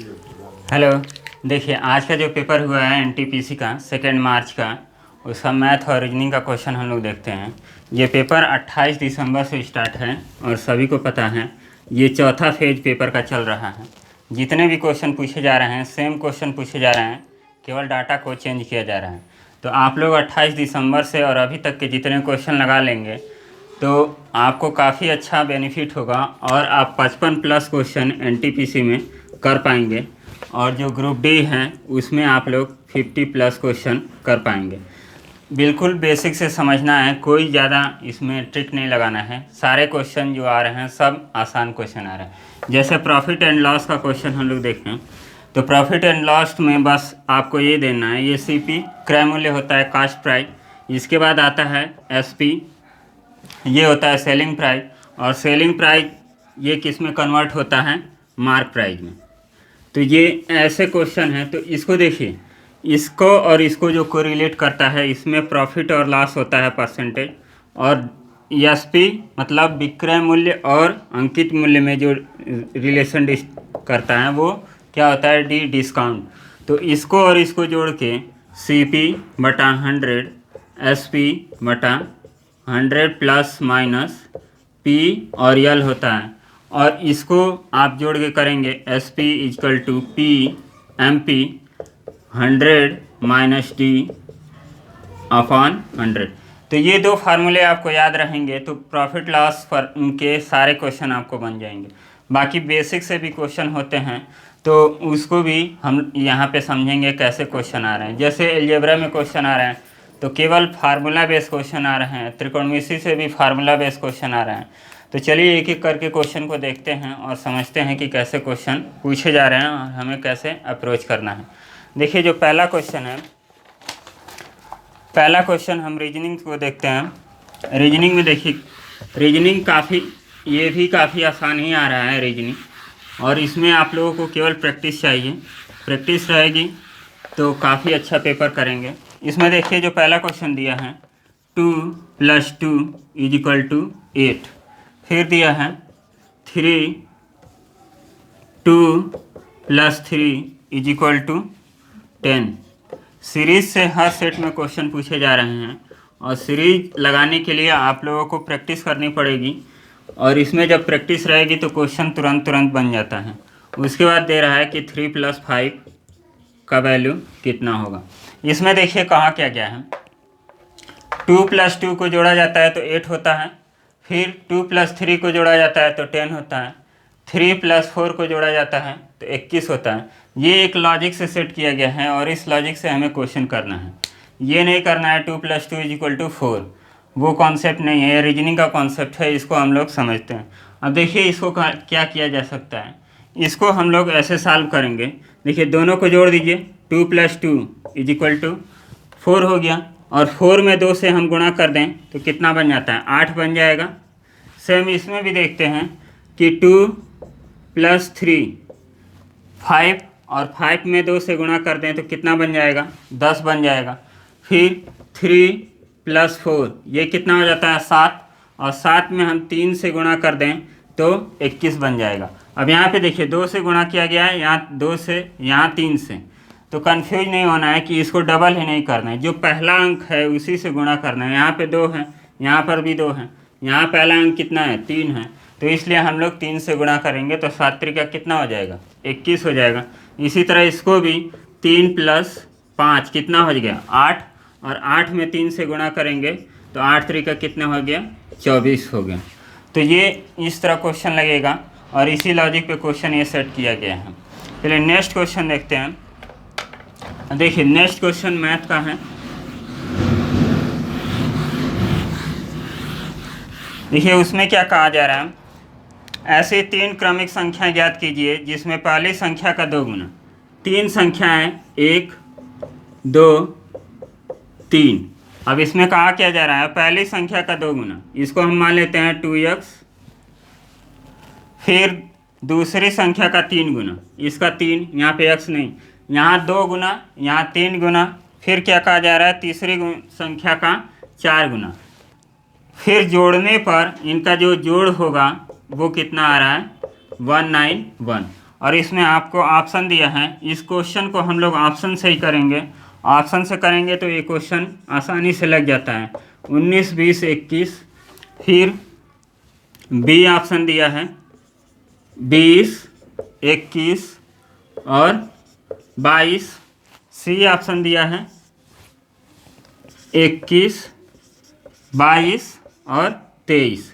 Hello. देखिए, आज का जो पेपर हुआ है एनटीपीसी का 2 मार्च का, उसका मैथ और रीजनिंग का क्वेश्चन हम लोग देखते हैं। ये पेपर 28 दिसंबर से स्टार्ट है और सभी को पता है ये चौथा फेज पेपर का चल रहा है। जितने भी क्वेश्चन पूछे जा रहे हैं सेम क्वेश्चन पूछे जा रहे हैं, केवल डाटा को चेंज किया जा रहा है। तो आप लोग 28 दिसंबर से और अभी तक के जितने क्वेश्चन लगा लेंगे तो आपको काफ़ी अच्छा बेनिफिट होगा और आप 55+ क्वेश्चन एनटीपीसी में कर पाएंगे। और जो ग्रुप डी है उसमें आप लोग 50+ क्वेश्चन कर पाएंगे। बिल्कुल बेसिक से समझना है, कोई ज़्यादा इसमें ट्रिक नहीं लगाना है। सारे क्वेश्चन जो आ रहे हैं सब आसान क्वेश्चन आ रहे हैं। जैसे प्रॉफिट एंड लॉस का क्वेश्चन हम लोग देखें तो प्रॉफिट एंड लॉस में बस आपको ये देना है, ये सीपी क्रय मूल्य होता है, कास्ट प्राइस। इसके बाद आता है एसपी, ये होता है सेलिंग प्राइस। और सेलिंग प्राइस ये किस में कन्वर्ट होता है, मार्क प्राइस में। तो ये ऐसे क्वेश्चन हैं। तो इसको देखिए, इसको और इसको जो कोरिलेट करता है, इसमें प्रॉफिट और लॉस होता है परसेंटेज, और एसपी मतलब विक्रय मूल्य और अंकित मूल्य में जो रिलेशन करता है वो क्या होता है, डी डिस्काउंट। तो इसको और इसको जोड़ के सीपी बटा 100 एसपी बटा 100 प्लस माइनस पी और यल होता है। और इसको आप जोड़ के करेंगे S P equal to P M P 100 minus D upon 100। तो ये दो फार्मूले आपको याद रहेंगे तो प्रॉफिट लॉस पर उनके सारे क्वेश्चन आपको बन जाएंगे। बाकी बेसिक से भी क्वेश्चन होते हैं तो उसको भी हम यहाँ पे समझेंगे कैसे क्वेश्चन आ रहे हैं। जैसे अलजेब्रा में क्वेश्चन आ रहे हैं तो केवल फार्मूला बेस्ड क्वेश्चन आ रहे हैं, त्रिकोणमिति से भी फार्मूला बेस्ड क्वेश्चन आ रहे हैं। तो चलिए एक एक करके क्वेश्चन को देखते हैं और समझते हैं कि कैसे क्वेश्चन पूछे जा रहे हैं और हमें कैसे अप्रोच करना है। देखिए, जो पहला क्वेश्चन है, पहला क्वेश्चन हम रीजनिंग को देखते हैं। रीजनिंग में देखिए, रीजनिंग ये भी काफ़ी आसान ही आ रहा है रीजनिंग, और इसमें आप लोगों को केवल प्रैक्टिस चाहिए। प्रैक्टिस रहेगी तो काफ़ी अच्छा पेपर करेंगे। इसमें देखिए जो पहला क्वेश्चन दिया है 2 + 2 = 8। फिर दिया है 3 2 + 3 = 10। सीरीज से हर सेट में क्वेश्चन पूछे जा रहे हैं और सीरीज लगाने के लिए आप लोगों को प्रैक्टिस करनी पड़ेगी। और इसमें जब प्रैक्टिस रहेगी तो क्वेश्चन तुरंत बन जाता है। उसके बाद दे रहा है कि 3 + 5 का वैल्यू कितना होगा। इसमें देखिए कहा क्या गया है, 2 + 2 को जोड़ा जाता है तो 8 होता है। फिर 2 + 3 को जोड़ा जाता है तो 10 होता है। 3 + 4 को जोड़ा जाता है तो 21 होता है। ये एक लॉजिक से सेट किया गया है और इस लॉजिक से हमें क्वेश्चन करना है। ये नहीं करना है 2 + 2 = 4, वो कॉन्सेप्ट नहीं है, रीजनिंग का कॉन्सेप्ट है, इसको हम लोग समझते हैं। अब देखिए इसको क्या किया जा सकता है, इसको हम लोग ऐसे सॉल्व करेंगे। देखिए दोनों को जोड़ दीजिए, 2 + 2 = 4 हो गया, और 4 में 2 से हम गुणा कर दें तो कितना बन जाता है, 8 बन जाएगा। सेम इसमें भी देखते हैं कि 2 + 3 5, और 5 में 2 से गुणा कर दें तो कितना बन जाएगा, 10 बन जाएगा। फिर 3 + 4 ये कितना हो जाता है, 7, और 7 में हम 3 से गुणा कर दें तो 21 बन जाएगा। अब यहाँ पे देखिए 2 से गुणा किया गया है, यहाँ 2 से, यहाँ 3 से, तो कंफ्यूज नहीं होना है कि इसको डबल ही नहीं करना है, जो पहला अंक है उसी से गुणा करना है। यहाँ पे 2 है, यहाँ पर भी 2 है, यहाँ पहला अंक कितना है, 3 है, तो इसलिए हम लोग 3 से गुणा करेंगे तो 7 त्रिका कितना हो जाएगा, 21 हो जाएगा। इसी तरह इसको भी 3 + 5 कितना हो गया, 8, और 8 में 3 से गुणा करेंगे तो 8 त्रिका कितना हो गया, 24 हो गया। तो ये इस तरह क्वेश्चन लगेगा और इसी लॉजिक पे क्वेश्चन ये सेट किया गया है। चलिए नेक्स्ट क्वेश्चन देखते हैं। देखिए नेक्स्ट क्वेश्चन मैथ का है। देखिए उसमें क्या कहा जा रहा है, ऐसी 3 क्रमिक संख्या ज्ञात कीजिए जिसमें पहली संख्या का 2 गुना। 3 संख्याएं 1 2 3। अब इसमें कहा क्या जा रहा है, पहली संख्या का 2 गुना, इसको हम मान लेते हैं 2x। फिर दूसरी संख्या का 3 गुना, इसका 3, यहाँ पे x नहीं, यहाँ 2 गुना, यहाँ 3 गुना। फिर क्या कहा जा रहा है, तीसरी संख्या का 4 गुना। फिर जोड़ने पर इनका जो जोड़ होगा वो कितना आ रहा है, 191। और इसमें आपको ऑप्शन दिया है। इस क्वेश्चन को हम लोग ऑप्शन से ही करेंगे। ऑप्शन से करेंगे तो ये क्वेश्चन आसानी से लग जाता है। 19, 20, 21। फिर बी ऑप्शन दिया है 20, 21 और 22। सी ऑप्शन दिया है 21, 22 और 23।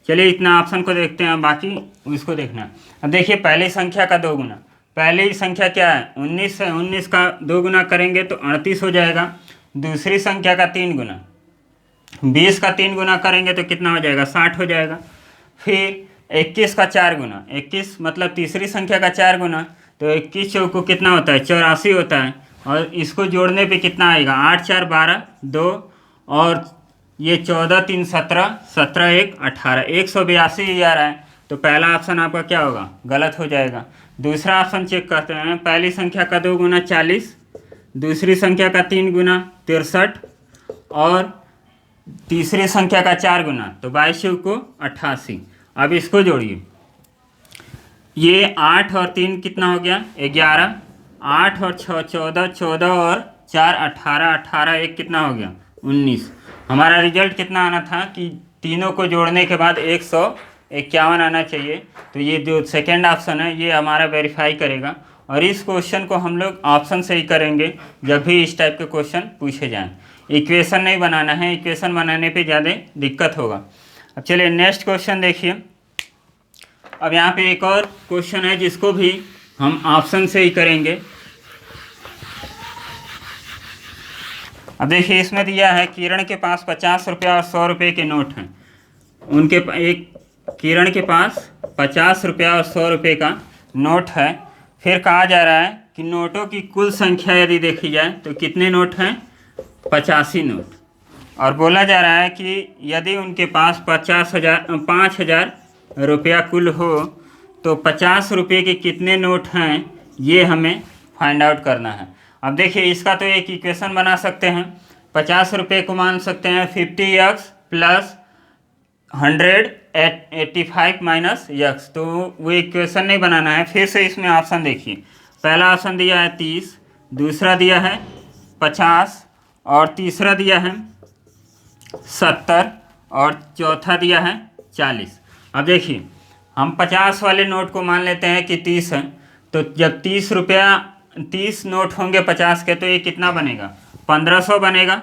चलिए इतना ऑप्शन को देखते हैं, बाकी उसको देखना है। अब देखिए पहली संख्या का 2 गुना। पहली संख्या क्या है 19 है, 19 का 2 गुना करेंगे तो 38 हो जाएगा। दूसरी संख्या का 3 गुना, 20 का 3 गुना करेंगे तो कितना हो जाएगा 60 हो जाएगा। फिर 21 का 4 गुना, 21 मतलब तीसरी संख्या का 4 गुना, तो 21 चौको कितना होता है 84 होता है। और इसको जोड़ने पे कितना आएगा 8 4 12 2 और ये 14 3 17 17 1 18, 182 ही आ रहा है। तो पहला ऑप्शन आपका क्या होगा गलत हो जाएगा। दूसरा ऑप्शन चेक करते हैं। पहली संख्या का 2 गुना 40, दूसरी संख्या का 3 गुना 63 और तीसरी संख्या का 4 गुना, तो 22 को 88। अब इसको जोड़िए, ये 8 और 3 कितना हो गया 11, 8 और 6 14, 14 और 4 18, 18 1 कितना हो गया 19। हमारा रिजल्ट कितना आना था कि तीनों को जोड़ने के बाद 151 आना चाहिए। तो ये जो सेकेंड ऑप्शन है ये हमारा वेरीफाई करेगा। और इस क्वेश्चन को हम लोग ऑप्शन से ही करेंगे जब भी इस टाइप के क्वेश्चन पूछे जाएं। इक्वेशन नहीं बनाना है, इक्वेशन बनाने पे ज़्यादा दिक्कत होगा। अब चलिए नेक्स्ट क्वेश्चन देखिए। अब यहाँ पे एक और क्वेश्चन है जिसको भी हम ऑप्शन से ही करेंगे। अब देखिए इसमें दिया है किरण के पास 50 रुपया और 100 रुपये के नोट हैं। उनके एक किरण के पास 50 रुपया और 100 रुपये का नोट है। फिर कहा जा रहा है कि नोटों की कुल संख्या यदि देखी जाए तो कितने नोट हैं 85 नोट। और बोला जा रहा है कि यदि उनके पास 5,000 रुपया कुल हो तो 50 रुपये के कितने नोट हैं ये हमें फाइंड आउट करना है। अब देखिए इसका तो एक इक्वेशन बना सकते हैं। 50 रुपये को मान सकते हैं 50x प्लस 185 माइनस x, तो वो इक्वेशन नहीं बनाना है। फिर से इसमें ऑप्शन देखिए, पहला ऑप्शन दिया है 30, दूसरा दिया है 50 और तीसरा दिया है 70 और चौथा दिया है 40। अब देखिए हम 50 वाले नोट को मान लेते हैं कि 30 है, तो जब 30 नोट होंगे 50 के तो ये कितना बनेगा 1500 बनेगा।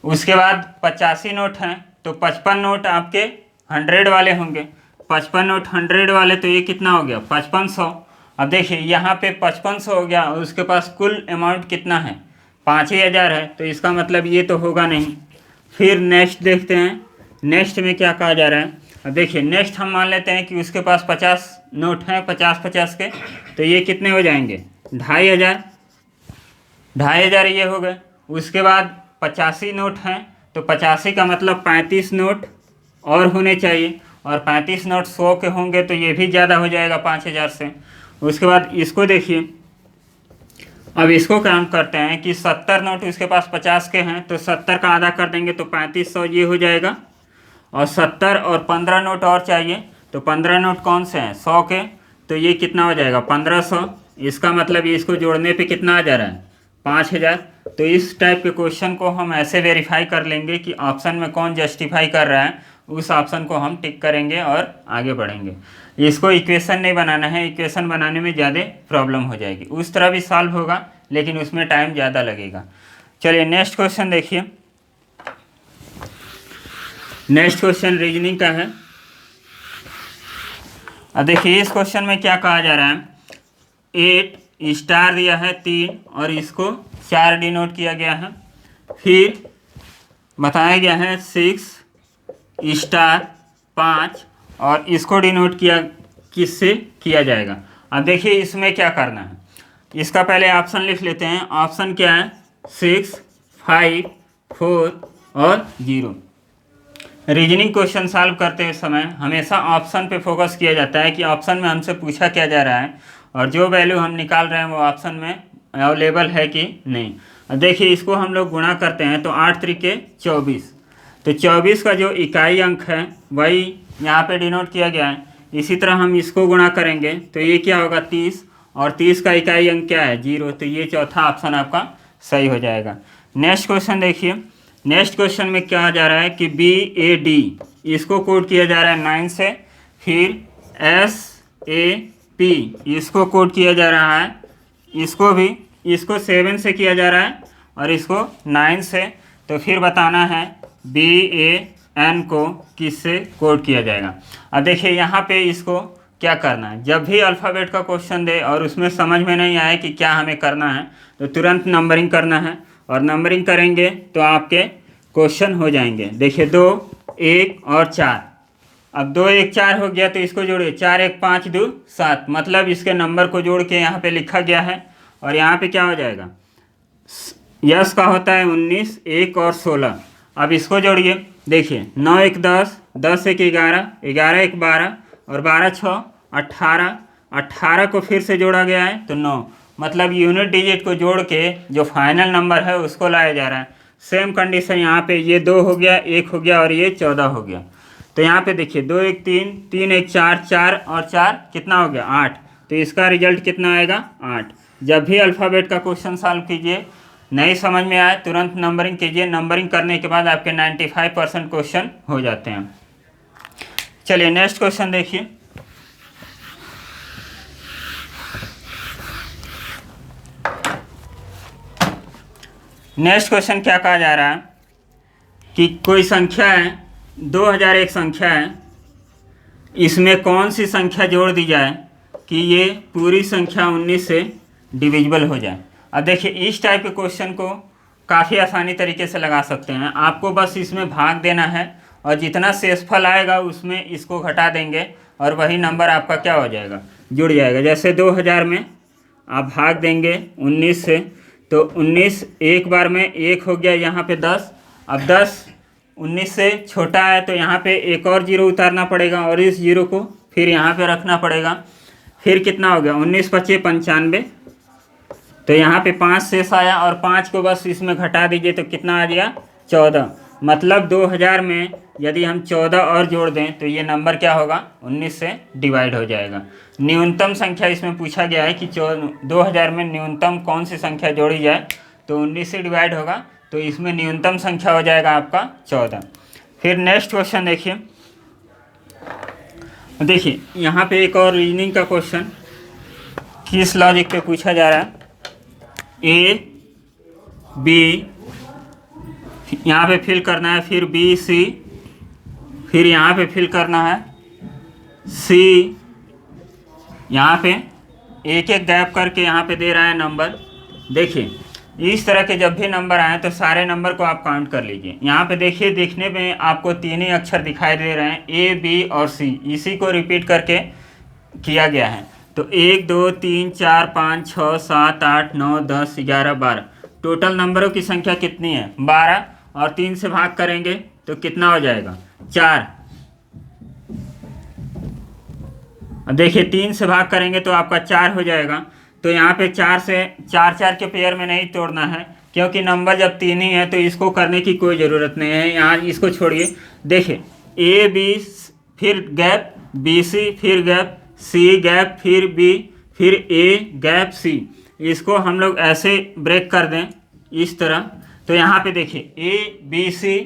उसके बाद 85 नोट हैं तो 55 नोट आपके 100 वाले होंगे, 55 नोट 100 वाले, तो ये कितना हो गया 5500। अब देखिए यहाँ पे 5500 हो गया और उसके पास कुल अमाउंट कितना है 5000 है, तो इसका मतलब ये तो होगा नहीं। फिर नेक्स्ट देखते हैं, नेक्स्ट में क्या कहा जा रहा है। अब देखिए नेक्स्ट हम मान लेते हैं कि उसके पास 50 नोट हैं 50-50 के, तो ये कितने हो जाएंगे 2500 ये हो गए। उसके बाद 85 नोट हैं तो 85 का मतलब 35 नोट और होने चाहिए, और 35 नोट 100 के होंगे तो ये भी ज़्यादा हो जाएगा 5000 से। उसके बाद इसको देखिए, अब इसको काउंट करते हैं कि 70 नोट उसके पास 50 के हैं तो 70 का आधा कर देंगे तो 3500 ये हो जाएगा। और 70 और 15 नोट और चाहिए, तो 15 नोट कौन से हैं 100 के, तो ये कितना हो जाएगा 1500। इसका मतलब ये इसको जोड़ने पे कितना आ जा रहा है 5000। तो इस टाइप के क्वेश्चन को हम ऐसे वेरीफाई कर लेंगे कि ऑप्शन में कौन जस्टिफाई कर रहा है, उस ऑप्शन को हम टिक करेंगे और आगे बढ़ेंगे। इसको इक्वेशन नहीं बनाना है, इक्वेशन बनाने में ज़्यादा प्रॉब्लम हो जाएगी। उस तरह भी सॉल्व होगा लेकिन उसमें टाइम ज़्यादा लगेगा। चलिए नेक्स्ट क्वेश्चन देखिए। नेक्स्ट क्वेश्चन रीजनिंग का है। अब देखिए इस क्वेश्चन में क्या कहा जा रहा है, 8 स्टार दिया है 3 और इसको 4 डिनोट किया गया है। फिर बताया गया है 6 स्टार 5 और इसको डिनोट किया किससे किया जाएगा। अब देखिए इसमें क्या करना है, इसका पहले ऑप्शन लिख लेते हैं। ऑप्शन क्या है 6 5 4 और 0। रीजनिंग क्वेश्चन सॉल्व करते समय हमेशा ऑप्शन पे फोकस किया जाता है कि ऑप्शन में हमसे पूछा क्या जा रहा है और जो वैल्यू हम निकाल रहे हैं वो ऑप्शन में अवेलेबल है कि नहीं। अब देखिए इसको हम लोग गुणा करते हैं तो 8 त्रिके 24, तो 24 का जो इकाई अंक है वही यहाँ पे डिनोट किया गया है। इसी तरह हम इसको गुणा करेंगे तो ये क्या होगा 30, और 30 का इकाई अंक क्या है 0, तो ये चौथा ऑप्शन आपका सही हो जाएगा। नेक्स्ट क्वेश्चन देखिए, नेक्स्ट क्वेश्चन में क्या जा रहा है कि BAD इसको कोड किया जा रहा है 9 से, फिर SAP इसको कोड किया जा रहा है, इसको 7 से किया जा रहा है और इसको 9 से, तो फिर बताना है BAN को किससे कोड किया जाएगा। अब देखिए यहाँ पे इसको क्या करना है, जब भी अल्फ़ाबेट का क्वेश्चन दे और उसमें समझ में नहीं आए कि क्या हमें करना है तो तुरंत नंबरिंग करना है, और नंबरिंग करेंगे तो आपके क्वेश्चन हो जाएंगे। देखिए 2, 1 और 4, अब 2, 1, 4 हो गया तो इसको जोड़िए, 4, 1, 5, 2, 7, मतलब इसके नंबर को जोड़ के यहाँ पे लिखा गया है। और यहाँ पे क्या हो जाएगा, यस का होता है 19, 1 और 16, अब इसको जोड़िए। देखिए 9, 1, 10, 10, 1, 11, 11, 1, 12 और 12, 6, 18, 18 को फिर से जोड़ा गया है तो 9, मतलब यूनिट डिजिट को जोड़ के जो फाइनल नंबर है उसको लाया जा रहा है। सेम कंडीशन यहाँ पे, ये 2 हो गया, 1 हो गया और ये 14 हो गया। तो यहाँ पे देखिए 2, 1, 3, 3, 1, 4, 4 और 4 कितना हो गया 8, तो इसका रिजल्ट कितना आएगा 8। जब भी अल्फ़ाबेट का क्वेश्चन सॉल्व कीजिए, नहीं समझ में आए तुरंत नंबरिंग कीजिए, नंबरिंग करने के बाद आपके 95% क्वेश्चन हो जाते हैं। चलिए नेक्स्ट क्वेश्चन देखिए, नेक्स्ट क्वेश्चन क्या कहा जा रहा है कि कोई संख्या है 2001 संख्या है, इसमें कौन सी संख्या जोड़ दी जाए कि ये पूरी संख्या 19 से डिविजिबल हो जाए। अब देखिए इस टाइप के क्वेश्चन को काफ़ी आसानी तरीके से लगा सकते हैं, आपको बस इसमें भाग देना है और जितना शेषफल आएगा उसमें इसको घटा देंगे और वही नंबर आपका क्या हो जाएगा, जुड़ जाएगा। जैसे 2000 में आप भाग देंगे 19 से, तो 19 एक बार में 1 हो गया, यहाँ पे 10, अब 10 19 से छोटा है तो यहाँ पे एक और जीरो उतारना पड़ेगा और इस जीरो को फिर यहाँ पे रखना पड़ेगा, फिर कितना हो गया 19 25 95, तो यहाँ पे 5 शेष आया और 5 को बस इसमें घटा दीजिए तो कितना आ गया 14, मतलब 2000 में यदि हम 14 और जोड़ दें तो ये नंबर क्या होगा 19 से डिवाइड हो जाएगा। न्यूनतम संख्या इसमें पूछा गया है कि 2000 में न्यूनतम कौन सी संख्या जोड़ी जाए, तो 19 से डिवाइड होगा तो इसमें न्यूनतम संख्या हो जाएगा आपका 14। फिर नेक्स्ट क्वेश्चन देखिए, देखिए यहाँ पे एक और रीजनिंग का क्वेश्चन किस लॉजिक पे पूछा जा रहा है, A B यहाँ पे फिल करना है, फिर B C, फिर यहाँ पे फिल करना है C, यहाँ पे एक एक गैप करके यहाँ पे दे रहा है नंबर। देखिए इस तरह के जब भी नंबर आए तो सारे नंबर को आप काउंट कर लीजिए। यहाँ पे देखिए देखने में आपको 3 ही अक्षर दिखाई दे रहे हैं A B और C, इसी को रिपीट करके किया गया है। तो 1 2 3 4 5 6 7 8 9 10 11 12, टोटल नंबरों की संख्या कितनी है 12, और 3 से भाग करेंगे तो कितना हो जाएगा 4। देखिए 3 से भाग करेंगे तो आपका 4 हो जाएगा। तो यहाँ पे 4 से 4 4 के पेयर में नहीं तोड़ना है, क्योंकि नंबर जब 3 ही है तो इसको करने की कोई ज़रूरत नहीं है, यहाँ इसको छोड़िए। देखिए A B फिर गैप B C, फिर गैप C गैप, फिर B, फिर A गैप C, इसको हम लोग ऐसे ब्रेक कर दें इस तरह। तो यहाँ पे देखिए A B C,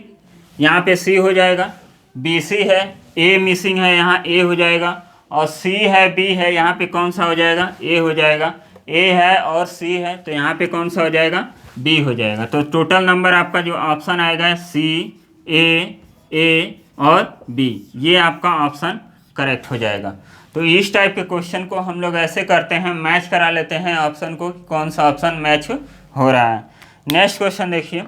यहाँ पे C हो जाएगा, B C है, A मिसिंग है यहाँ A हो जाएगा, और C है B है, यहाँ पे कौन सा हो जाएगा A हो जाएगा, A है और C है तो यहाँ पे कौन सा हो जाएगा B हो जाएगा। तो टोटल नंबर आपका जो ऑप्शन आएगा C A और B, ये आपका ऑप्शन करेक्ट हो जाएगा। तो इस टाइप के क्वेश्चन को हम लोग ऐसे करते हैं, मैच करा लेते हैं ऑप्शन को, कौन सा ऑप्शन मैच हो रहा है। नेक्स्ट क्वेश्चन देखिए,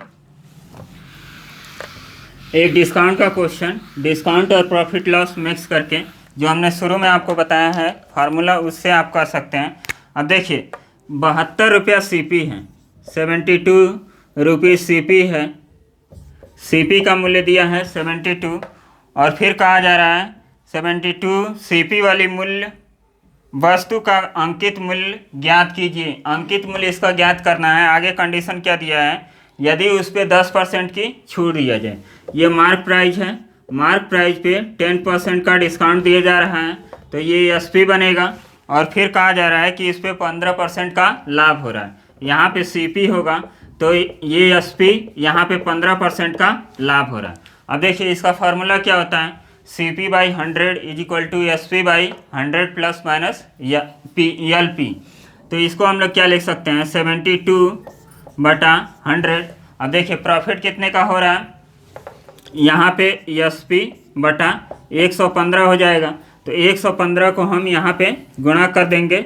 एक डिस्काउंट का क्वेश्चन, डिस्काउंट और प्रॉफिट लॉस मिक्स करके, जो हमने शुरू में आपको बताया है फार्मूला, उससे आप कर सकते हैं। अब देखिए 72 रुपया CP है, 72 रुपीज़ CP है, CP का मूल्य दिया है 72, और फिर कहा जा रहा है 72 CP वाली मूल्य वस्तु का अंकित मूल्य ज्ञात कीजिए। अंकित मूल्य इसका ज्ञात करना है। आगे कंडीशन क्या दिया है, यदि उस पर 10% की छूट दिया जाए। ये मार्क प्राइस है, मार्क प्राइस पे 10% का डिस्काउंट दिया जा रहा है, तो ये एसपी बनेगा। और फिर कहा जा रहा है कि इस पे 15% का लाभ हो रहा है, यहाँ पे सीपी होगा तो ये एसपी यहाँ पे 15% का लाभ हो रहा है। अब देखिए इसका फार्मूला क्या होता है, CP by 100 is equal to SP by 100 plus minus LP। तो इसको हम लोग क्या लिख सकते हैं 72/100। अब देखिए प्रॉफिट कितने का हो रहा है, यहाँ पे SP बटा 115 हो जाएगा। तो 115 को हम यहाँ पे गुणा कर देंगे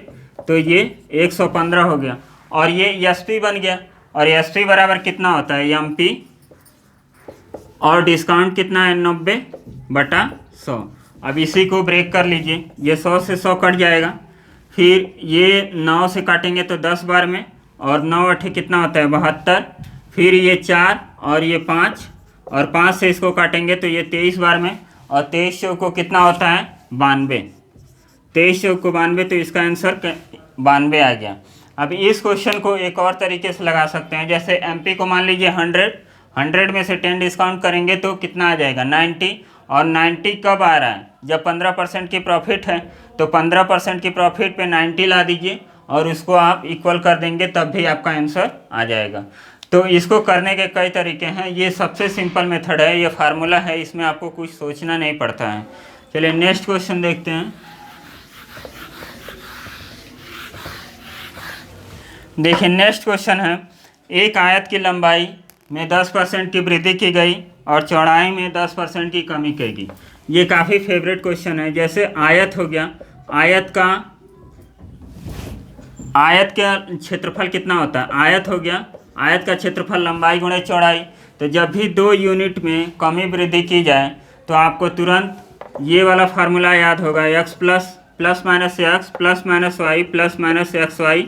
तो ये 115 हो गया और ये SP बन गया। और SP बराबर कितना होता है MP, और डिस्काउंट कितना है 90/100। अब इसी को ब्रेक कर लीजिए, ये 100 से 100 कट जाएगा, फिर ये 9 से काटेंगे तो 10 बार में, और 9 8 कितना होता है 72, फिर ये 4 और ये 5, और 5 से इसको काटेंगे तो ये 23 बार में, और 23 को कितना होता है 92, 23 को 92, तो इसका आंसर 92 आ गया। अब इस क्वेश्चन को एक और तरीके से लगा सकते हैं, जैसे MP को मान लीजिए 100 में से 10 डिस्काउंट करेंगे तो कितना आ जाएगा 90, और 90 कब आ रहा है जब 15% की प्रॉफिट है, तो 15% की प्रॉफिट पे 90 ला दीजिए और उसको आप इक्वल कर देंगे तब भी आपका आंसर आ जाएगा। तो इसको करने के कई तरीके हैं, ये सबसे सिंपल मेथड है, ये फार्मूला है, इसमें आपको कुछ सोचना नहीं पड़ता है। चलिए नेक्स्ट क्वेश्चन देखते हैं। देखिए नेक्स्ट क्वेश्चन है, एक आयत की लंबाई में 10% की वृद्धि की गई और चौड़ाई में 10% की कमी की गई। ये काफ़ी फेवरेट क्वेश्चन है। जैसे आयत हो गया, आयत का क्षेत्रफल कितना होता है, आयत हो गया, आयत का क्षेत्रफल लंबाई गुणे चौड़ाई। तो जब भी 2 यूनिट में कमी वृद्धि की जाए तो आपको तुरंत ये वाला फार्मूला याद होगा, x plus minus x plus minus Y plus minus XY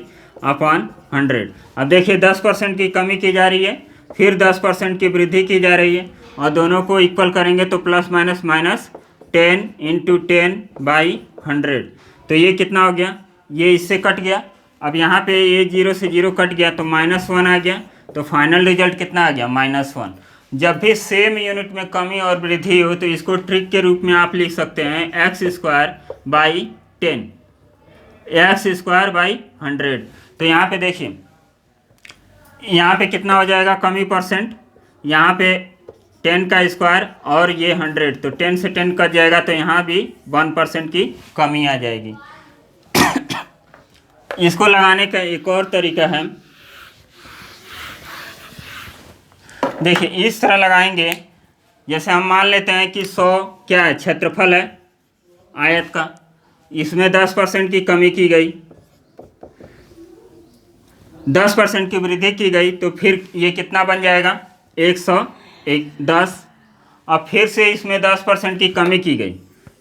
upon 100। अब देखिए 10% की कमी की जा रही है, फिर 10% की वृद्धि की जा रही है, और दोनों को इक्वल करेंगे तो प्लस माइनस 10 इंटू 10/100। तो ये कितना हो गया, ये इससे कट गया। अब यहाँ पे ये 0 से 0 कट गया तो -1 आ गया, तो फाइनल रिजल्ट कितना आ गया -1। जब भी सेम यूनिट में कमी और वृद्धि हो तो इसको ट्रिक के रूप में आप लिख सकते हैं x² बाई 10, x² बाई 100। तो यहाँ पे देखिए, यहाँ पे कितना हो जाएगा कमी परसेंट, यहाँ पे 10 का स्क्वायर और ये 100, तो 10 से 10 कट जाएगा, तो यहाँ भी 1% की कमी आ जाएगी। इसको लगाने का एक और तरीका है, देखिए इस तरह लगाएंगे। जैसे हम मान लेते हैं कि 100 क्या है क्षेत्रफल है आयत का, इसमें 10% की कमी की गई, 10% की वृद्धि की गई, तो फिर ये कितना बन जाएगा 110। अब फिर से इसमें 10% की कमी की गई,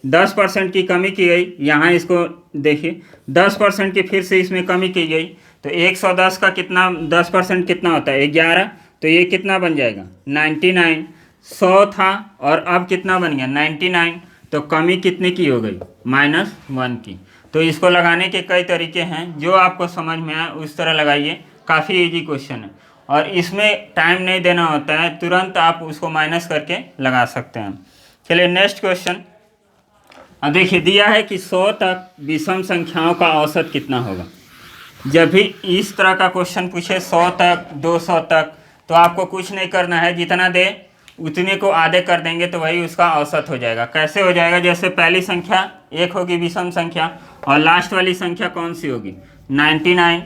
10% की कमी की गई, यहाँ इसको देखिए 10% की फिर से इसमें कमी की गई, तो 110 का कितना 10% कितना होता है 11, तो ये कितना बन जाएगा 99। 100 था और अब कितना बन गया 99, तो कमी कितने की हो गई -1 की। तो इसको लगाने के कई तरीके हैं, जो आपको समझ में आए उस तरह लगाइए, काफ़ी इजी क्वेश्चन है और इसमें टाइम नहीं देना होता है, तुरंत आप उसको माइनस करके लगा सकते हैं। चलिए नेक्स्ट क्वेश्चन। अब देखिए दिया है कि 100 तक विषम संख्याओं का औसत कितना होगा। जब भी इस तरह का क्वेश्चन पूछे 100 तक 200 तक, तो आपको कुछ नहीं करना है, जितना दे उतने को आधे कर देंगे तो वही उसका औसत हो जाएगा। कैसे हो जाएगा, जैसे पहली संख्या 1 होगी विषम संख्या, और लास्ट वाली संख्या कौन सी होगी 99,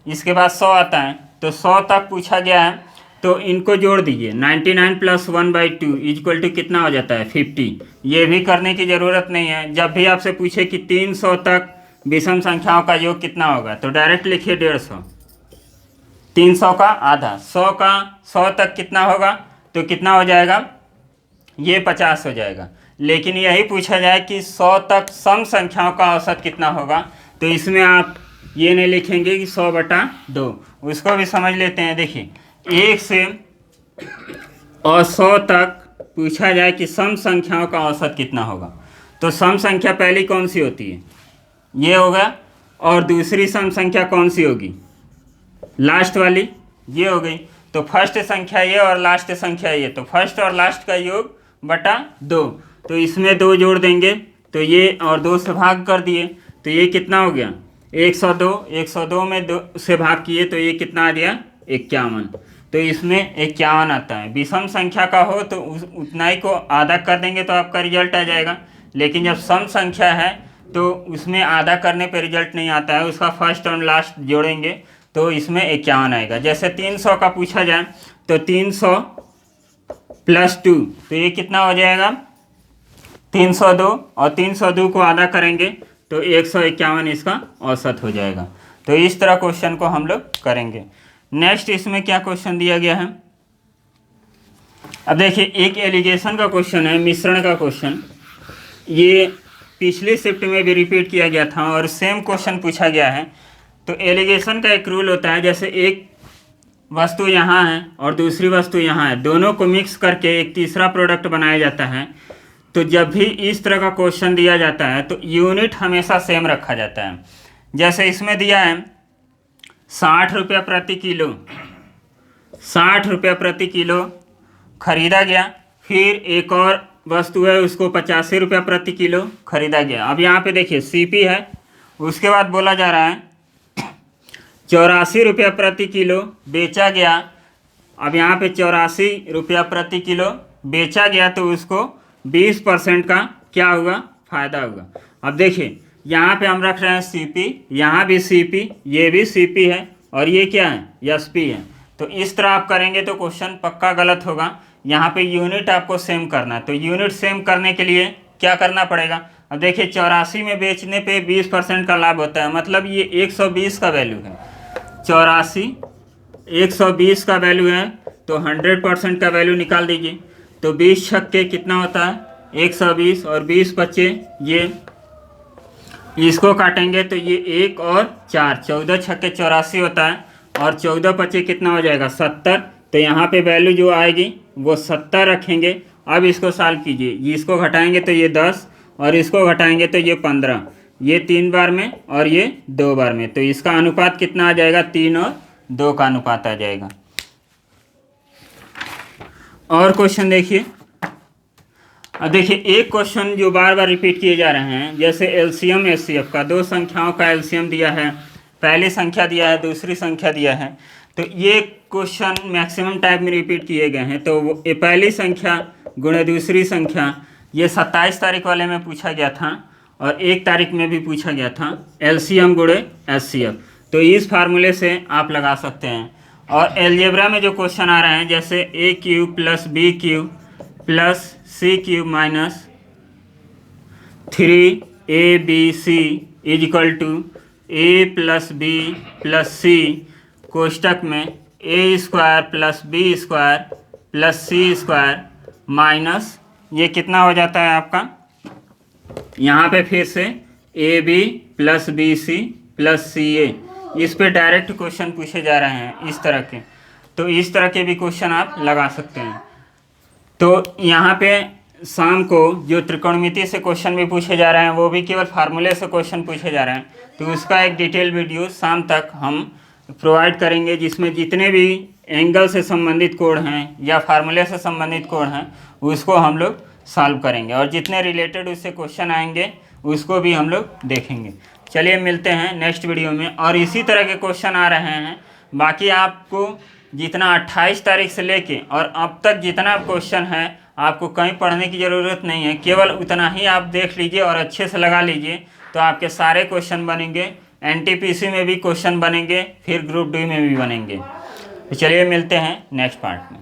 इसके बाद 100 आता है, तो 100 तक पूछा गया है, तो इनको जोड़ दीजिए 99 + 1/2 इक्वल टू कितना हो जाता है 50। ये भी करने की ज़रूरत नहीं है। जब भी आपसे पूछे कि 300 तक विषम संख्याओं का योग कितना होगा, तो डायरेक्ट लिखिए 150, 300 का आधा, 100 तक कितना होगा, तो कितना हो जाएगा ये 50 हो जाएगा। लेकिन यही पूछा जाए कि 100 तक सम संख्याओं का औसत कितना होगा, तो इसमें आप ये नहीं लिखेंगे कि 100/2, उसको भी समझ लेते हैं। देखिए 1 से और 100 तक पूछा जाए कि सम संख्याओं का औसत कितना होगा, तो सम संख्या पहली कौन सी होती है, ये होगा, और दूसरी सम संख्या कौन सी होगी, लास्ट वाली, ये हो गई। तो फर्स्ट संख्या ये और लास्ट संख्या ये, तो फर्स्ट और लास्ट का योग बटा 2, तो इसमें 2 जोड़ देंगे तो ये और 2 से भाग कर दिए तो ये कितना हो गया 102। 102 में 2 से भाग किए तो ये कितना आ गया 51। तो इसमें 51 आता है। विषम संख्या का हो तो उतना ही को आधा कर देंगे तो आपका रिजल्ट आ जाएगा, लेकिन जब सम संख्या है तो उसमें आधा करने पे रिजल्ट नहीं आता है, उसका फर्स्ट और लास्ट जोड़ेंगे तो इसमें 51 आएगा। जैसे 300 का पूछा जाए तो 300 + 2 तो ये कितना हो जाएगा 302, और 302 को आधा करेंगे तो 151 इसका औसत हो जाएगा। तो इस तरह क्वेश्चन को हम लोग करेंगे। नेक्स्ट इसमें क्या क्वेश्चन दिया गया है, अब देखिए एक एलिगेशन का क्वेश्चन है, मिश्रण का क्वेश्चन। ये पिछली शिफ्ट में भी रिपीट किया गया था और सेम क्वेश्चन पूछा गया है। तो एलिगेशन का एक रूल होता है, जैसे एक वस्तु यहाँ है और दूसरी वस्तु यहाँ है, दोनों को मिक्स करके एक तीसरा प्रोडक्ट बनाया जाता है। तो जब भी इस तरह का क्वेश्चन दिया जाता है तो यूनिट हमेशा सेम रखा जाता है। जैसे इसमें दिया है 60 रुपये प्रति किलो, 60 रुपये प्रति किलो खरीदा गया। फिर एक और वस्तु है उसको 85 रुपये प्रति किलो खरीदा गया। अब यहाँ पे देखिए सीपी है, उसके बाद बोला जा रहा है 84 रुपये प्रति किलो बेचा गया। अब यहाँ पे 84 रुपया प्रति किलो बेचा गया तो उसको 20% का क्या होगा फ़ायदा होगा। अब देखिए यहाँ पे हम रख रहे हैं सीपी, यहाँ भी सीपी, ये भी सीपी है और ये क्या है एसपी है। तो इस तरह आप करेंगे तो क्वेश्चन पक्का गलत होगा। यहाँ पे यूनिट आपको सेम करना है। तो यूनिट सेम करने के लिए क्या करना पड़ेगा, अब देखिए 84 में बेचने पे 20% का लाभ होता है, मतलब ये 120 का वैल्यू है। 84 120 का वैल्यू है तो 100% का वैल्यू निकाल दीजिए। तो 20 छक्के कितना होता है 120 और 20 बच्चे ये इसको काटेंगे तो ये 1 और 4 14 छक्के 84 होता है और 14 बच्चे कितना हो जाएगा 70। तो यहाँ पे वैल्यू जो आएगी वो 70 रखेंगे। अब इसको सॉल्व कीजिए, इसको घटाएंगे तो ये 10 और इसको घटाएंगे तो ये 15, ये 3 बार में और ये 2 बार में। तो इसका अनुपात कितना आ जाएगा 3 और 2 का अनुपात आ जाएगा। और क्वेश्चन देखिए, अब देखिए एक क्वेश्चन जो बार बार रिपीट किए जा रहे हैं, जैसे एलसीएम एचसीएफ का, दो संख्याओं का एलसीएम दिया है, पहली संख्या दिया है दूसरी संख्या दिया है। तो ये क्वेश्चन मैक्सिमम टाइप में रिपीट किए गए हैं। तो ये पहली संख्या गुणे दूसरी संख्या, ये 27 तारीख वाले में पूछा गया था और 1 तारीख में भी पूछा गया था, एलसीएम गुणे एचसीएफ। तो इस फार्मूले से आप लगा सकते हैं। और एलजेब्रा में जो क्वेश्चन आ रहे हैं, जैसे a cube plus b cube plus c cube minus 3abc is equal to a plus b plus c कोष्टक में a square plus b square plus c square minus ये कितना हो जाता है आपका, यहाँ पे फिर से a b plus b c plus c a. इस पे डायरेक्ट क्वेश्चन पूछे जा रहे हैं इस तरह के। तो इस तरह के भी क्वेश्चन आप लगा सकते हैं। तो यहाँ पे शाम को जो त्रिकोणमिति से क्वेश्चन भी पूछे जा रहे हैं, वो भी केवल फार्मूले से क्वेश्चन पूछे जा रहे हैं। तो उसका एक डिटेल वीडियो शाम तक हम प्रोवाइड करेंगे, जिसमें जितने भी एंगल से संबंधित कोड हैं या फार्मूले से संबंधित कोड हैं उसको हम लोग सॉल्व करेंगे, और जितने रिलेटेड उससे क्वेश्चन आएंगे उसको भी हम लोग देखेंगे। चलिए मिलते हैं नेक्स्ट वीडियो में। और इसी तरह के क्वेश्चन आ रहे हैं। बाकी आपको जितना 28 तारीख से लेके और अब तक जितना क्वेश्चन है, आपको कहीं पढ़ने की ज़रूरत नहीं है, केवल उतना ही आप देख लीजिए और अच्छे से लगा लीजिए तो आपके सारे क्वेश्चन बनेंगे। एनटीपीसी में भी क्वेश्चन बनेंगे, फिर ग्रुप डी में भी बनेंगे। तो चलिए मिलते हैं नेक्स्ट पार्ट में।